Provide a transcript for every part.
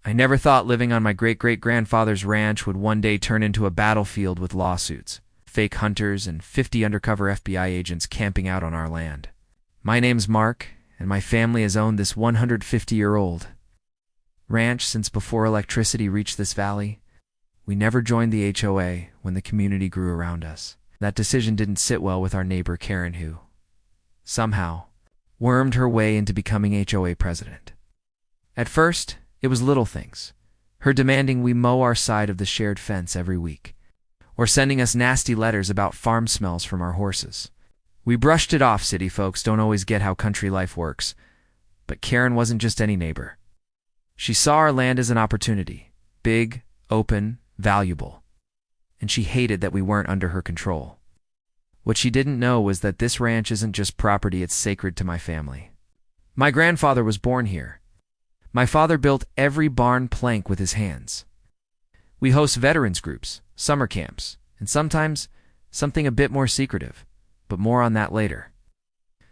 I never thought living on my great-great-grandfather's ranch would one day turn into a battlefield with lawsuits, fake hunters, and 50 undercover FBI agents camping out on our land. My name's Mark, and my family has owned this 150-year-old ranch since before electricity reached this valley. We never joined the HOA when the community grew around us. That decision didn't sit well with our neighbor Karen, who, somehow, wormed her way into becoming HOA president. At first, it was little things. Her demanding we mow our side of the shared fence every week, or sending us nasty letters about farm smells from our horses. We brushed it off. City folks don't always get how country life works. But Karen wasn't just any neighbor. She saw our land as an opportunity, big, open, valuable. And she hated that we weren't under her control. What she didn't know was that this ranch isn't just property, it's sacred to my family. My grandfather was born here. My father built every barn plank with his hands. We host veterans groups, summer camps, and sometimes something a bit more secretive, but more on that later.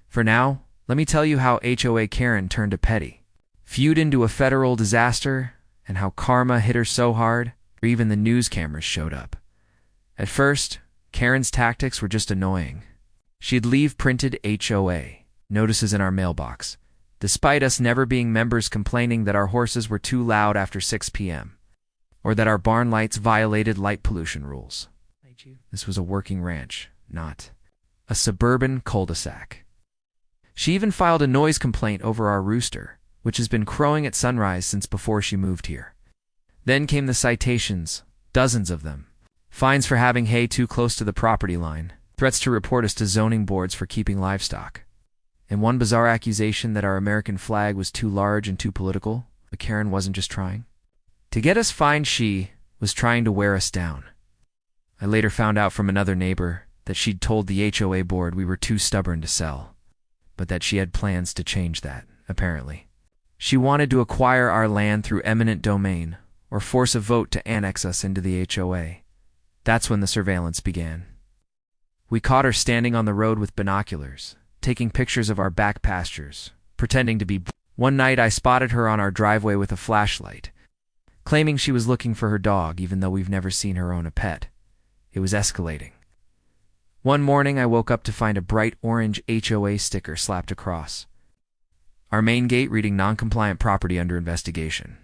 For now, let me tell you how HOA Karen turned a petty feud into a federal disaster, and how karma hit her so hard, even the news cameras showed up. At first, Karen's tactics were just annoying. She'd leave printed HOA notices in our mailbox, despite us never being members, complaining that our horses were too loud after 6 p.m., or that our barn lights violated light pollution rules. This was a working ranch, not a suburban cul-de-sac. She even filed a noise complaint over our rooster, which has been crowing at sunrise since before she moved here. Then came the citations, dozens of them. Fines for having hay too close to the property line, threats to report us to zoning boards for keeping livestock, and one bizarre accusation that our American flag was too large and too political. But Karen wasn't just trying to get us fined, she was trying to wear us down. I later found out from another neighbor that she'd told the HOA board we were too stubborn to sell, but that she had plans to change that, apparently. She wanted to acquire our land through eminent domain, or force a vote to annex us into the HOA. That's when the surveillance began. We caught her standing on the road with binoculars, taking pictures of our back pastures, pretending to be. One night I spotted her on our driveway with a flashlight, claiming she was looking for her dog, even though we've never seen her own a pet. It was escalating. One morning I woke up to find a bright orange HOA sticker slapped across our main gate, reading non-compliant property under investigation.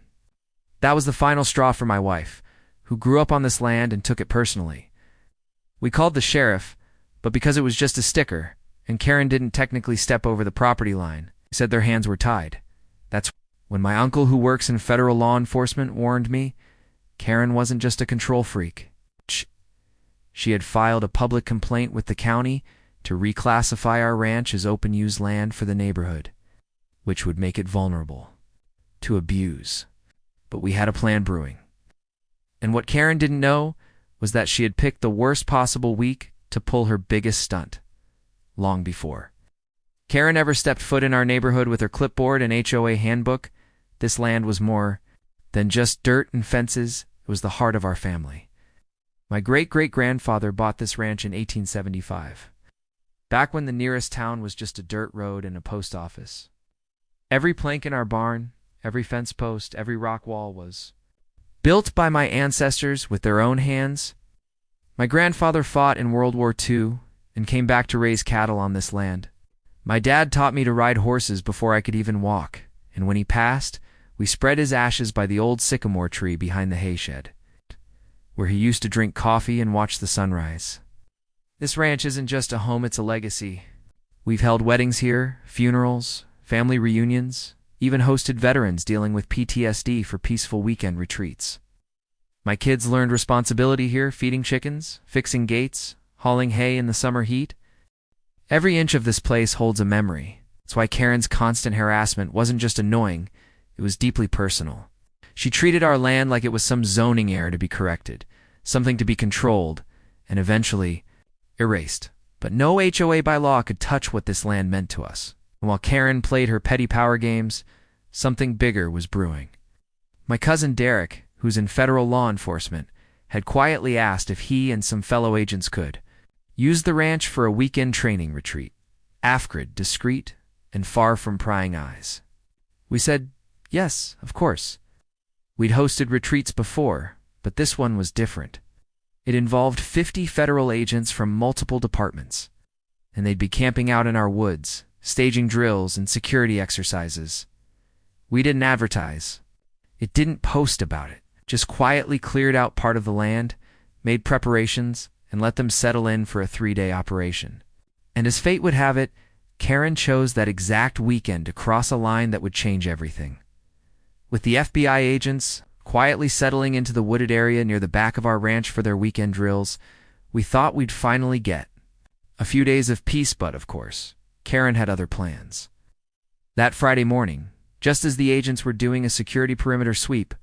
That was the final straw for my wife, who grew up on this land and took it personally. We called the sheriff, but because it was just a sticker, and Karen didn't technically step over the property line, they said their hands were tied. That's when my uncle, who works in federal law enforcement, warned me Karen wasn't just a control freak. She had filed a public complaint with the county to reclassify our ranch as open-use land for the neighborhood, which would make it vulnerable to abuse. But we had a plan brewing. And what Karen didn't know was that she had picked the worst possible week to pull her biggest stunt, long before Karen ever stepped foot in our neighborhood with her clipboard and HOA handbook. This land was more than just dirt and fences. It was the heart of our family. My great-great-grandfather bought this ranch in 1875, back when the nearest town was just a dirt road and a post office. Every plank in our barn, every fence post, every rock wall was built by my ancestors with their own hands. My grandfather fought in World War II and came back to raise cattle on this land. My dad taught me to ride horses before I could even walk, and when he passed, we spread his ashes by the old sycamore tree behind the hay shed, where he used to drink coffee and watch the sunrise. This ranch isn't just a home, it's a legacy. We've held weddings here, funerals, family reunions, even hosted veterans dealing with PTSD for peaceful weekend retreats. My kids learned responsibility here, feeding chickens, fixing gates, hauling hay in the summer heat. Every inch of this place holds a memory. That's why Karen's constant harassment wasn't just annoying, it was deeply personal. She treated our land like it was some zoning error to be corrected, something to be controlled, and eventually erased. But no HOA by law could touch what this land meant to us. And while Karen played her petty power games, something bigger was brewing. My cousin Derek, who's in federal law enforcement, had quietly asked if he and some fellow agents could use the ranch for a weekend training retreat. Afgrid, discreet and far from prying eyes. We said, yes, of course. We'd hosted retreats before, but this one was different. It involved 50 federal agents from multiple departments, and they'd be camping out in our woods, staging drills and security exercises. We didn't advertise. It didn't post about it, just quietly cleared out part of the land, made preparations, and let them settle in for a 3-day operation. And as fate would have it, Karen chose that exact weekend to cross a line that would change everything. With the FBI agents quietly settling into the wooded area near the back of our ranch for their weekend drills, we thought we'd finally get a few days of peace, but of course, Karen had other plans. That Friday morning, just as the agents were doing a security perimeter sweep,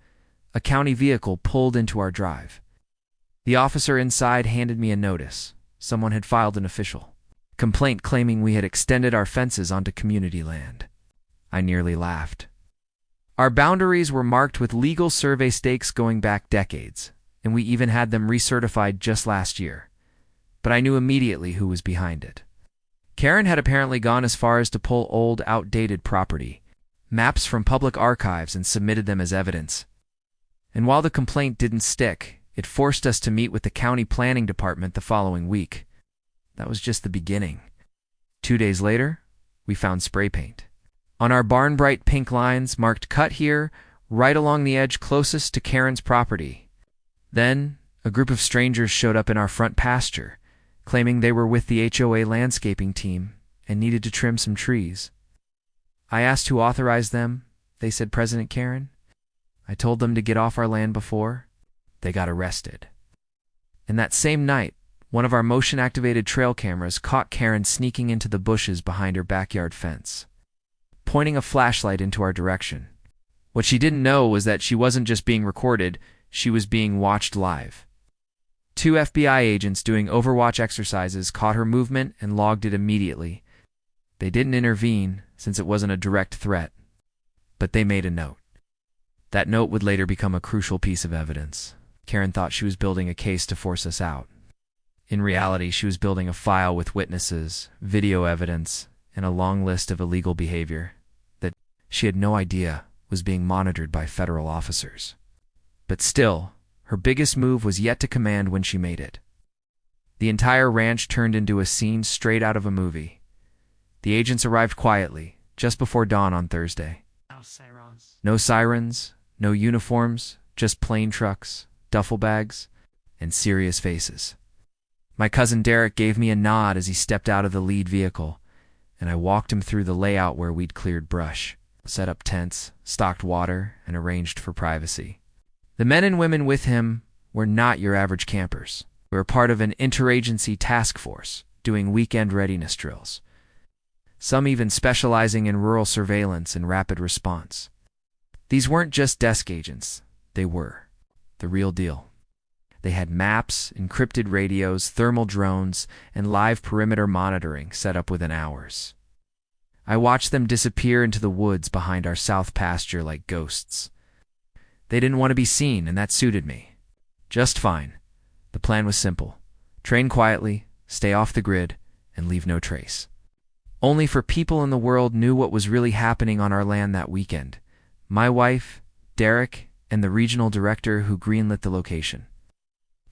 a county vehicle pulled into our drive. The officer inside handed me a notice. Someone had filed an official complaint claiming we had extended our fences onto community land. I nearly laughed. Our boundaries were marked with legal survey stakes going back decades, and we even had them recertified just last year. But I knew immediately who was behind it. Karen had apparently gone as far as to pull old, outdated property, maps from public archives, and submitted them as evidence. And while the complaint didn't stick, it forced us to meet with the county planning department the following week. That was just the beginning. 2 days later, we found spray paint on our barn, bright pink lines marked "cut here," right along the edge closest to Karen's property. Then, a group of strangers showed up in our front pasture, claiming they were with the HOA landscaping team and needed to trim some trees. I asked who authorized them. They said President Karen. I told them to get off our land before they got arrested. And that same night, one of our motion-activated trail cameras caught Karen sneaking into the bushes behind her backyard fence, pointing a flashlight into our direction. What she didn't know was that she wasn't just being recorded, she was being watched live. 2 FBI agents doing overwatch exercises caught her movement and logged it immediately. They didn't intervene since it wasn't a direct threat, but they made a note. That note would later become a crucial piece of evidence. Karen thought she was building a case to force us out. In reality, she was building a file with witnesses, video evidence, and a long list of illegal behavior that she had no idea was being monitored by federal officers. But still, her biggest move was yet to command when she made it. The entire ranch turned into a scene straight out of a movie. The agents arrived quietly, just before dawn on Thursday. No sirens, no uniforms, just plain trucks, duffel bags, and serious faces. My cousin Derek gave me a nod as he stepped out of the lead vehicle, and I walked him through the layout where we'd cleared brush, set up tents, stocked water, and arranged for privacy. The men and women with him were not your average campers. We were part of an interagency task force doing weekend readiness drills, some even specializing in rural surveillance and rapid response. These weren't just desk agents, they were the real deal. They had maps, encrypted radios, thermal drones, and live perimeter monitoring set up within hours. I watched them disappear into the woods behind our south pasture like ghosts. They didn't want to be seen, and that suited me just fine. The plan was simple: train quietly, stay off the grid, and leave no trace. Only for people in the world knew what was really happening on our land that weekend: my wife, Derek, and the regional director who greenlit the location.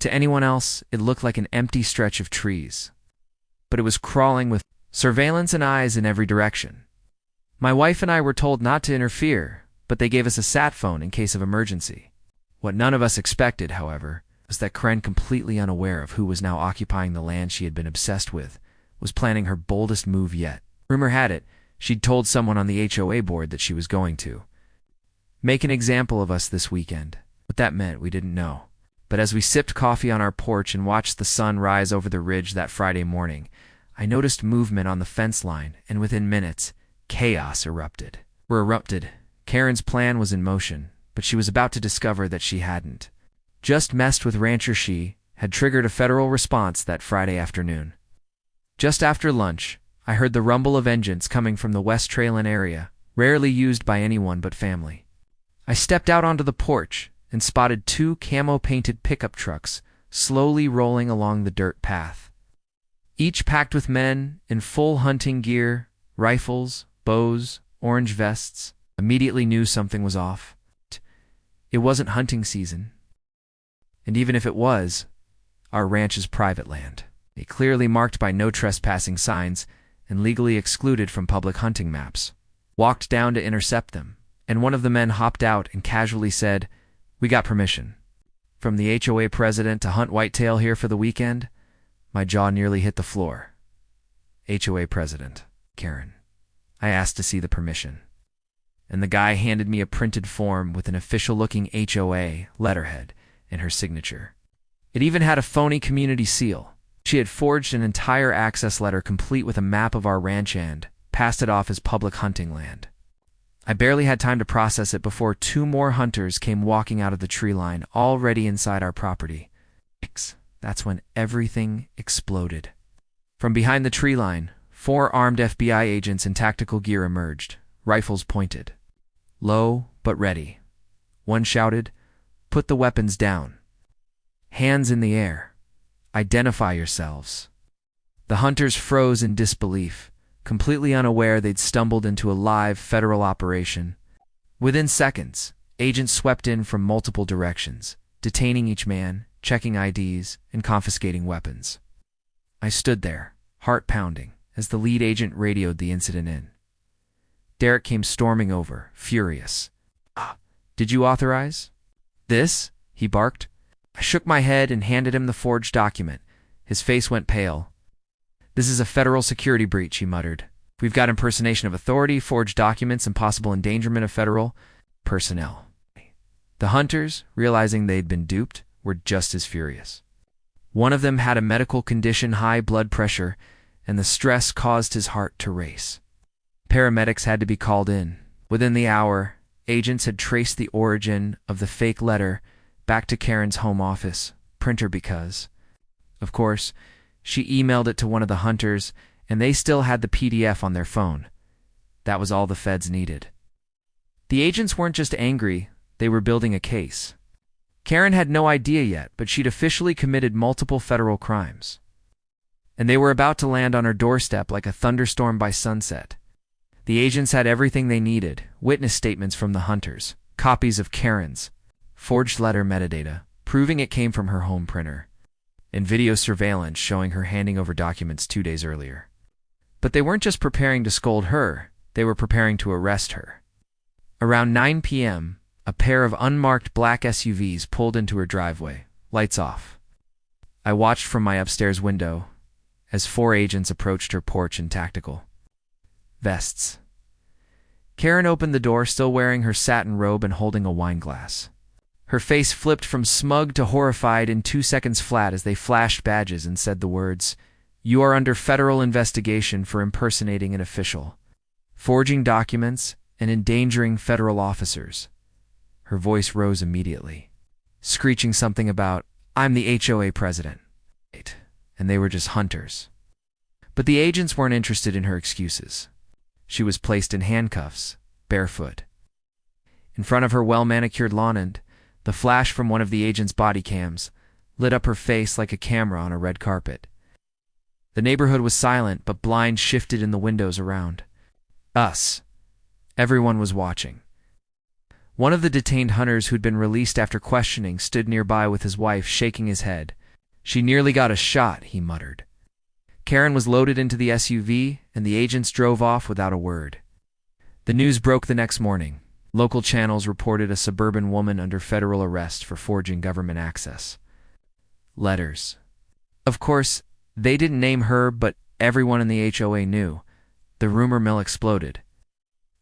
To anyone else, it looked like an empty stretch of trees, but it was crawling with surveillance and eyes in every direction. My wife and I were told not to interfere, but they gave us a sat phone in case of emergency. What none of us expected, however, was that Karen, completely unaware of who was now occupying the land she had been obsessed with, was planning her boldest move yet. Rumor had it, she'd told someone on the HOA board that she was going to make an example of us this weekend. What that meant, we didn't know. But as we sipped coffee on our porch and watched the sun rise over the ridge that Friday morning, I noticed movement on the fence line, and within minutes, chaos erupted. Karen's plan was in motion, but she was about to discover that she hadn't just messed with rancher. She had triggered a federal response that Friday afternoon. Just after lunch, I heard the rumble of engines coming from the West Trailin area, rarely used by anyone but family. I stepped out onto the porch and spotted 2 camo-painted pickup trucks slowly rolling along the dirt path, each packed with men in full hunting gear, rifles, bows, orange vests. Immediately knew something was off. It wasn't hunting season. And even if it was, our ranch is private land, clearly marked by no trespassing signs and legally excluded from public hunting maps. Walked down to intercept them, and one of the men hopped out and casually said, "We got permission from the HOA president to hunt whitetail here for the weekend." My jaw nearly hit the floor. HOA president, Karen. I asked to see the permission, and the guy handed me a printed form with an official-looking HOA letterhead and her signature. It even had a phony community seal. She had forged an entire access letter complete with a map of our ranch and passed it off as public hunting land. I barely had time to process it before 2 more hunters came walking out of the tree line, already inside our property. That's when everything exploded. From behind the tree line, 4 armed FBI agents in tactical gear emerged, rifles pointed. Low, but ready. One shouted, "Put the weapons down. Hands in the air. Identify yourselves." The hunters froze in disbelief, completely unaware they'd stumbled into a live federal operation. Within seconds, agents swept in from multiple directions, detaining each man, checking IDs, and confiscating weapons. I stood there, heart pounding, as the lead agent radioed the incident in. Derek came storming over, furious. "Did you authorize this?" he barked. I shook my head and handed him the forged document. His face went pale. "This is a federal security breach," he muttered. "We've got impersonation of authority, forged documents, and possible endangerment of federal personnel." The hunters, realizing they'd been duped, were just as furious. One of them had a medical condition, high blood pressure, and the stress caused his heart to race. Paramedics had to be called in. Within the hour, agents had traced the origin of the fake letter back to Karen's home office, printer because, of course, she emailed it to one of the hunters, and they still had the PDF on their phone. That was all the feds needed. The agents weren't just angry, they were building a case. Karen had no idea yet, but she'd officially committed multiple federal crimes. And they were about to land on her doorstep like a thunderstorm by sunset. The agents had everything they needed: witness statements from the hunters, copies of Karen's forged letter metadata, proving it came from her home printer, and video surveillance showing her handing over documents 2 days earlier. But they weren't just preparing to scold her, they were preparing to arrest her. Around 9 p.m., a pair of unmarked black SUVs pulled into her driveway, lights off. I watched from my upstairs window as 4 agents approached her porch in tactical vests. Karen opened the door, still wearing her satin robe and holding a wine glass. Her face flipped from smug to horrified in 2 seconds flat as they flashed badges and said the words, "You are under federal investigation for impersonating an official, forging documents, and endangering federal officers." Her voice rose immediately, screeching something about, "I'm the HOA president." And they were just hunters. But the agents weren't interested in her excuses. She was placed in handcuffs, barefoot. In front of her well-manicured lawn, and the flash from one of the agents' body cams lit up her face like a camera on a red carpet. The neighborhood was silent, but blinds shifted in the windows around us. Everyone was watching. One of the detained hunters who'd been released after questioning stood nearby with his wife, shaking his head. "She nearly got a shot," he muttered. Karen was loaded into the SUV, and the agents drove off without a word. The news broke the next morning. Local channels reported a suburban woman under federal arrest for forging government access letters. Of course, they didn't name her, but everyone in the HOA knew. The rumor mill exploded.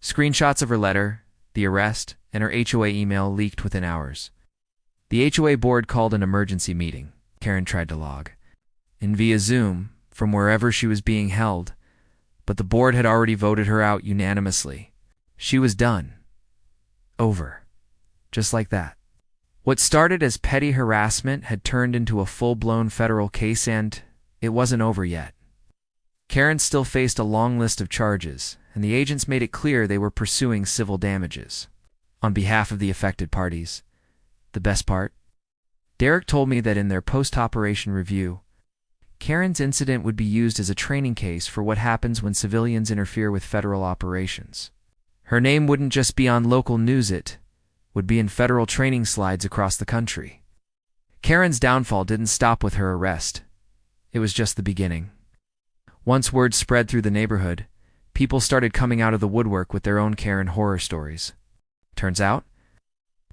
Screenshots of her letter, the arrest, and her HOA email leaked within hours. The HOA board called an emergency meeting. Karen tried to log in via Zoom from wherever she was being held, but the board had already voted her out unanimously. She was done. Over. Just like that. What started as petty harassment had turned into a full-blown federal case, and it wasn't over yet. Karen still faced a long list of charges, and the agents made it clear they were pursuing civil damages on behalf of the affected parties. The best part? Derek told me that in their post-operation review, Karen's incident would be used as a training case for what happens when civilians interfere with federal operations. Her name wouldn't just be on local news, it would be in federal training slides across the country. Karen's downfall didn't stop with her arrest. It was just the beginning. Once word spread through the neighborhood, people started coming out of the woodwork with their own Karen horror stories. Turns out,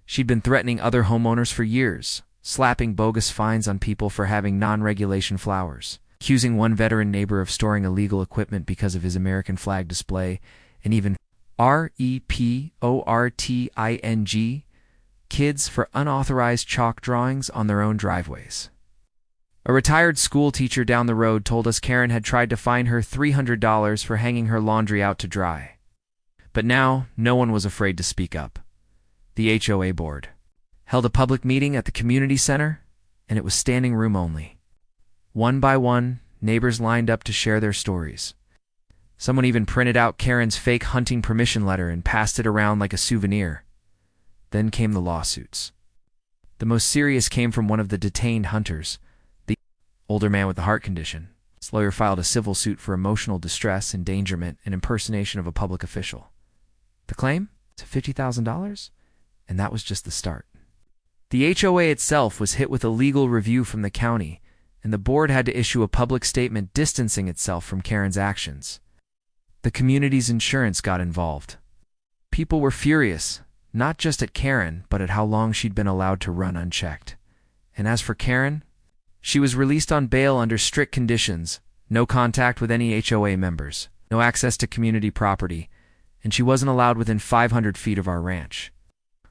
she'd been threatening other homeowners for years, slapping bogus fines on people for having non-regulation flowers, accusing one veteran neighbor of storing illegal equipment because of his American flag display, and even reporting kids for unauthorized chalk drawings on their own driveways. A retired school teacher down the road told us Karen had tried to fine her $300 for hanging her laundry out to dry. But now, no one was afraid to speak up. The HOA board held a public meeting at the community center, and it was standing room only. One by one, neighbors lined up to share their stories. Someone even printed out Karen's fake hunting permission letter and passed it around like a souvenir. Then came the lawsuits. The most serious came from one of the detained hunters, the older man with the heart condition. His lawyer filed a civil suit for emotional distress, endangerment, and impersonation of a public official. The claim? To $50,000? And that was just the start. The HOA itself was hit with a legal review from the county, and the board had to issue a public statement distancing itself from Karen's actions. The community's insurance got involved. People were furious, not just at Karen, but at how long she'd been allowed to run unchecked. And as for Karen, she was released on bail under strict conditions: no contact with any HOA members, no access to community property, and she wasn't allowed within 500 feet of our ranch.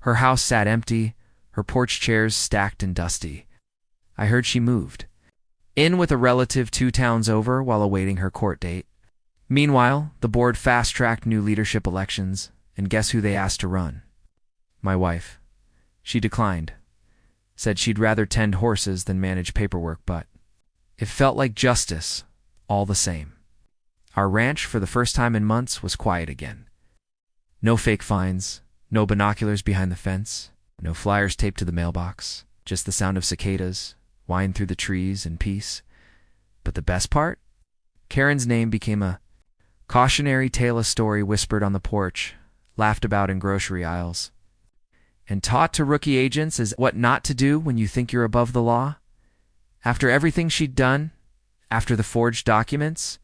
Her house sat empty, her porch chairs stacked and dusty. I heard she moved in with a relative 2 towns over while awaiting her court date. Meanwhile, the board fast-tracked new leadership elections, and guess who they asked to run? My wife. She declined. Said she'd rather tend horses than manage paperwork, but it felt like justice, all the same. Our ranch, for the first time in months, was quiet again. No fake fines, no binoculars behind the fence, no flyers taped to the mailbox, just the sound of cicadas, wind through the trees, and peace. But the best part? Karen's name became a cautionary tale, a story whispered on the porch, laughed about in grocery aisles, and taught to rookie agents as what not to do when you think you're above the law. After everything she'd done, after the forged documents,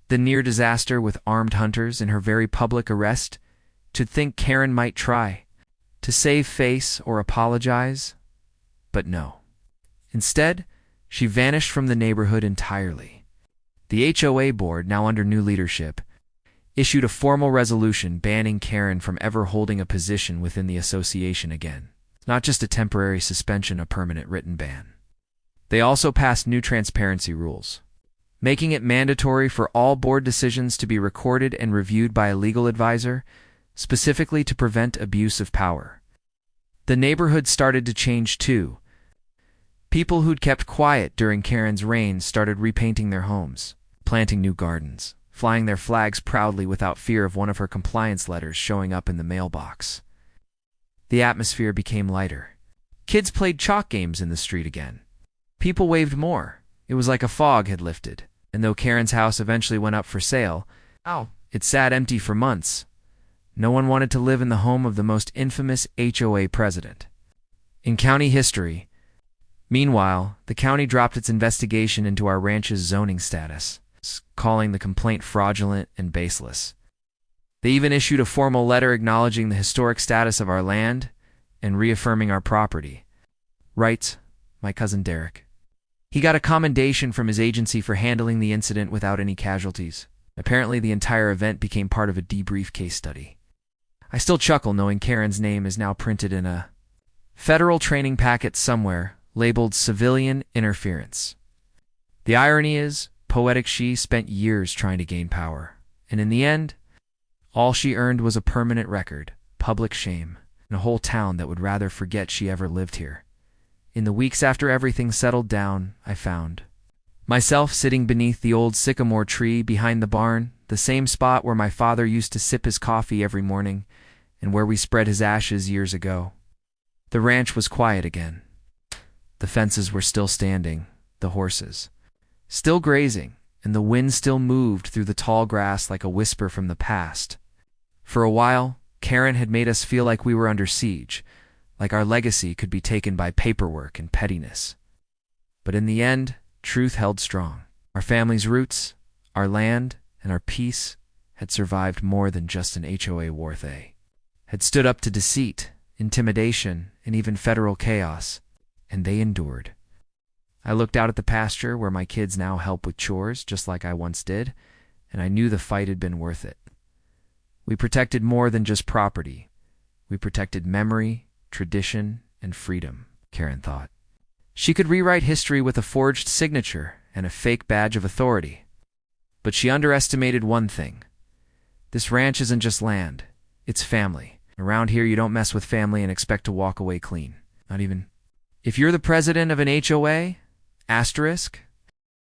the near disaster with armed hunters and her very public arrest, to think Karen might try to save face or apologize. But no. Instead, she vanished from the neighborhood entirely. The HOA board, now under new leadership, issued a formal resolution banning Karen from ever holding a position within the association again. Not just a temporary suspension, a permanent written ban. They also passed new transparency rules, making it mandatory for all board decisions to be recorded and reviewed by a legal advisor, specifically to prevent abuse of power. The neighborhood started to change too. People who'd kept quiet during Karen's reign started repainting their homes, planting new gardens, flying their flags proudly without fear of one of her compliance letters showing up in the mailbox. The atmosphere became lighter. Kids played chalk games in the street again. People waved more. It was like a fog had lifted, and though Karen's house eventually went up for sale, it sat empty for months. No one wanted to live in the home of the most infamous HOA president in county history. Meanwhile, the county dropped its investigation into our ranch's zoning status, calling the complaint fraudulent and baseless. They even issued a formal letter acknowledging the historic status of our land and reaffirming our property. Writes my cousin Derek. He got a commendation from his agency for handling the incident without any casualties. Apparently, the entire event became part of a debrief case study. I still chuckle knowing Karen's name is now printed in a federal training packet somewhere labeled civilian interference. The irony is, poetic she spent years trying to gain power, and in the end, all she earned was a permanent record, public shame, and a whole town that would rather forget she ever lived here. In the weeks after everything settled down, I found myself sitting beneath the old sycamore tree behind the barn, the same spot where my father used to sip his coffee every morning, and where we spread his ashes years ago. The ranch was quiet again. The fences were still standing, the horses still grazing, and the wind still moved through the tall grass like a whisper from the past. For a while, Karen had made us feel like we were under siege, like our legacy could be taken by paperwork and pettiness. But in the end, truth held strong. Our family's roots, our land, and our peace had survived more than just an HOA warfare. Had stood up to deceit, intimidation, and even federal chaos, and they endured. I looked out at the pasture where my kids now help with chores just like I once did, and I knew the fight had been worth it. We protected more than just property. We protected memory, tradition, and freedom, Karen thought. She could rewrite history with a forged signature and a fake badge of authority. But she underestimated one thing. This ranch isn't just land, it's family. Around here you don't mess with family and expect to walk away clean. Not even. If you're the president of an HOA, asterisk,